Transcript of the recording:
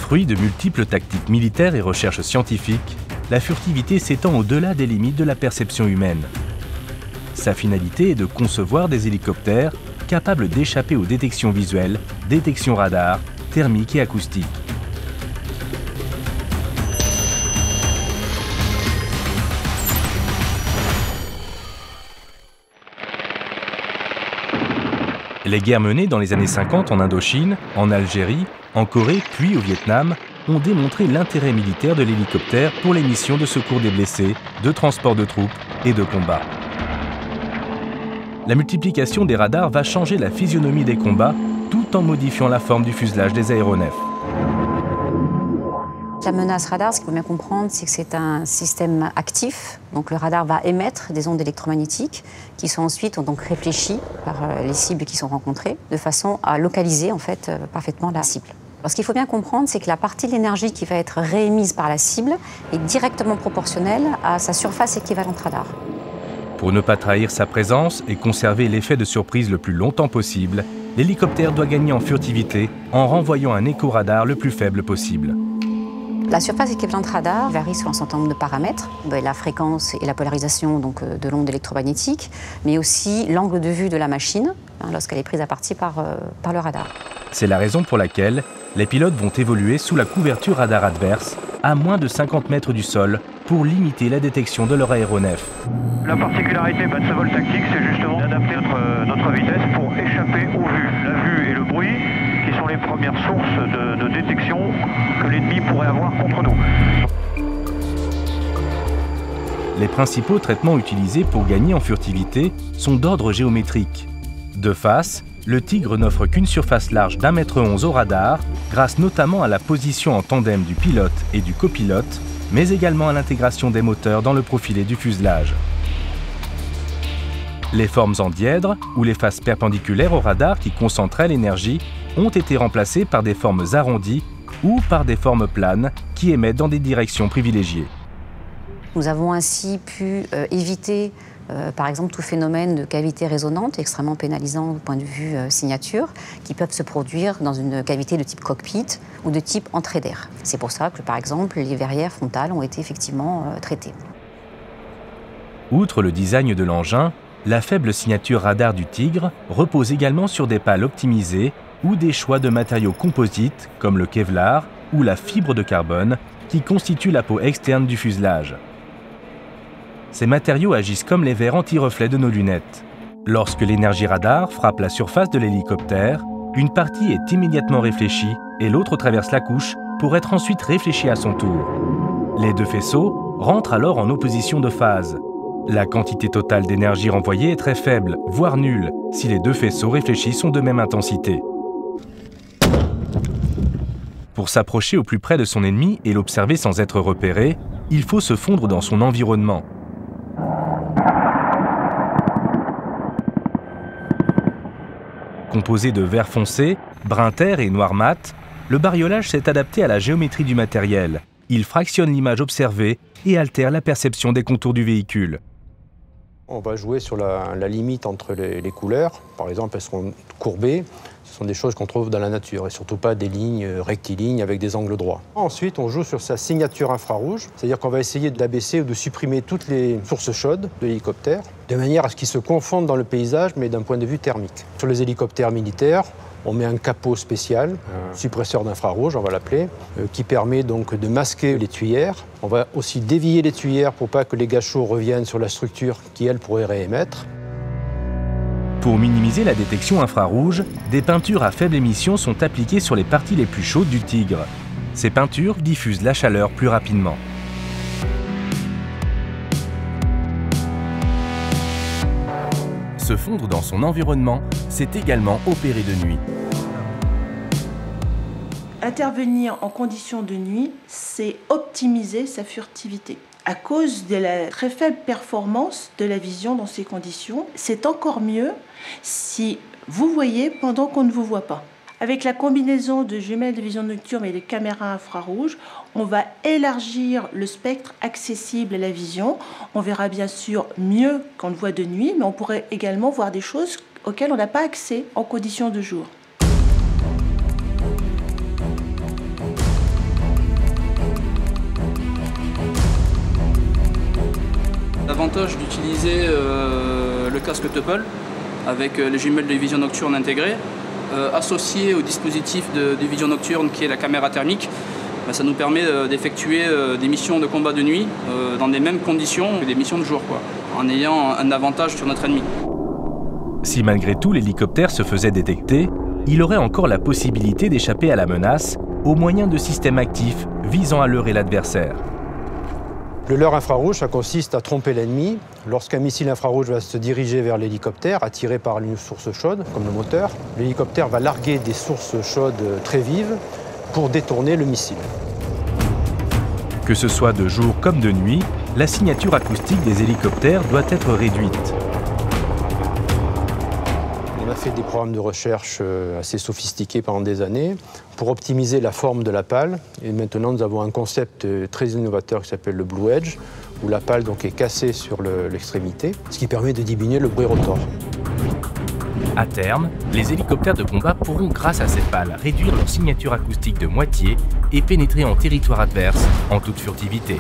Fruit de multiples tactiques militaires et recherches scientifiques, la furtivité s'étend au-delà des limites de la perception humaine. Sa finalité est de concevoir des hélicoptères capables d'échapper aux détections visuelles, détections radar, thermiques et acoustiques. Les guerres menées dans les années 50 en Indochine, en Algérie, en Corée puis au Vietnam ont démontré l'intérêt militaire de l'hélicoptère pour les missions de secours des blessés, de transport de troupes et de combat. La multiplication des radars va changer la physionomie des combats tout en modifiant la forme du fuselage des aéronefs. La menace radar, ce qu'il faut bien comprendre, c'est que c'est un système actif. Donc le radar va émettre des ondes électromagnétiques qui sont ensuite donc réfléchies par les cibles qui sont rencontrées, de façon à localiser en fait parfaitement la cible. Alors, ce qu'il faut bien comprendre, c'est que la partie de l'énergie qui va être réémise par la cible est directement proportionnelle à sa surface équivalente radar. Pour ne pas trahir sa présence et conserver l'effet de surprise le plus longtemps possible, l'hélicoptère doit gagner en furtivité en renvoyant un écho-radar le plus faible possible. La surface équivalente radar varie selon un certain nombre de paramètres, la fréquence et la polarisation donc, de l'onde électromagnétique, mais aussi l'angle de vue de la machine lorsqu'elle est prise à partie par le radar. C'est la raison pour laquelle les pilotes vont évoluer sous la couverture radar adverse, à moins de 50 mètres du sol, pour limiter la détection de leur aéronef. La particularité de ce vol tactique, c'est justement d'adapter notre vitesse pour échapper aux vues. La vue et le bruit, qui sont les premières sources de détection que l'ennemi pourrait avoir contre nous. Les principaux traitements utilisés pour gagner en furtivité sont d'ordre géométrique. De face, le Tigre n'offre qu'une surface large d'1,11 m au radar, grâce notamment à la position en tandem du pilote et du copilote, mais également à l'intégration des moteurs dans le profilé du fuselage. Les formes en dièdre, ou les faces perpendiculaires au radar qui concentraient l'énergie, ont été remplacées par des formes arrondies ou par des formes planes qui émettent dans des directions privilégiées. Nous avons ainsi pu éviter par exemple tout phénomène de cavité résonante extrêmement pénalisant du point de vue signature qui peuvent se produire dans une cavité de type cockpit ou de type entrée d'air. C'est pour ça que par exemple les verrières frontales ont été effectivement traitées. Outre le design de l'engin, la faible signature radar du Tigre repose également sur des pales optimisées ou des choix de matériaux composites comme le Kevlar ou la fibre de carbone qui constituent la peau externe du fuselage. Ces matériaux agissent comme les verres anti-reflets de nos lunettes. Lorsque l'énergie radar frappe la surface de l'hélicoptère, une partie est immédiatement réfléchie et l'autre traverse la couche pour être ensuite réfléchie à son tour. Les deux faisceaux rentrent alors en opposition de phase. La quantité totale d'énergie renvoyée est très faible, voire nulle, si les deux faisceaux réfléchis sont de même intensité. Pour s'approcher au plus près de son ennemi et l'observer sans être repéré, il faut se fondre dans son environnement. Composé de vert foncé, brun terre et noir mat, le bariolage s'est adapté à la géométrie du matériel. Il fractionne l'image observée et altère la perception des contours du véhicule. On va jouer sur la limite entre les couleurs. Par exemple, elles seront courbées. Ce sont des choses qu'on trouve dans la nature et surtout pas des lignes rectilignes avec des angles droits. Ensuite, on joue sur sa signature infrarouge, c'est-à-dire qu'on va essayer d'abaisser ou de supprimer toutes les sources chaudes de l'hélicoptère, de manière à ce qu'ils se confondent dans le paysage, mais d'un point de vue thermique. Sur les hélicoptères militaires, on met un capot spécial, un suppresseur d'infrarouge, on va l'appeler, qui permet donc de masquer les tuyères. On va aussi dévier les tuyères pour pas que les gaz chauds reviennent sur la structure qui, elle, pourrait réémettre. Pour minimiser la détection infrarouge, des peintures à faible émission sont appliquées sur les parties les plus chaudes du Tigre. Ces peintures diffusent la chaleur plus rapidement. Se fondre dans son environnement, c'est également opérer de nuit. Intervenir en conditions de nuit, c'est optimiser sa furtivité. À cause de la très faible performance de la vision dans ces conditions, c'est encore mieux si vous voyez pendant qu'on ne vous voit pas. Avec la combinaison de jumelles de vision nocturne et de caméras infrarouges, on va élargir le spectre accessible à la vision. On verra bien sûr mieux qu'on le voit de nuit, mais on pourrait également voir des choses auxquelles on n'a pas accès en conditions de jour. l'avantage d'utiliser le casque Tuple avec les jumelles de vision nocturne intégrées, associé au dispositif de vision nocturne qui est la caméra thermique. Ça nous permet d'effectuer des missions de combat de nuit dans les mêmes conditions que des missions de jour, en ayant un avantage sur notre ennemi. Si malgré tout l'hélicoptère se faisait détecter, il aurait encore la possibilité d'échapper à la menace au moyen de systèmes actifs visant à leurrer l'adversaire. Le leurre infrarouge, ça consiste à tromper l'ennemi. Lorsqu'un missile infrarouge va se diriger vers l'hélicoptère, attiré par une source chaude, comme le moteur, l'hélicoptère va larguer des sources chaudes très vives pour détourner le missile. Que ce soit de jour comme de nuit, la signature acoustique des hélicoptères doit être réduite. On a fait des programmes de recherche assez sophistiqués pendant des années pour optimiser la forme de la pale. Et maintenant, nous avons un concept très innovateur qui s'appelle le Blue Edge, où la pale donc, est cassée sur l'extrémité, ce qui permet de diminuer le bruit rotor. À terme, les hélicoptères de combat pourront, grâce à cette pale, réduire leur signature acoustique de moitié et pénétrer en territoire adverse en toute furtivité.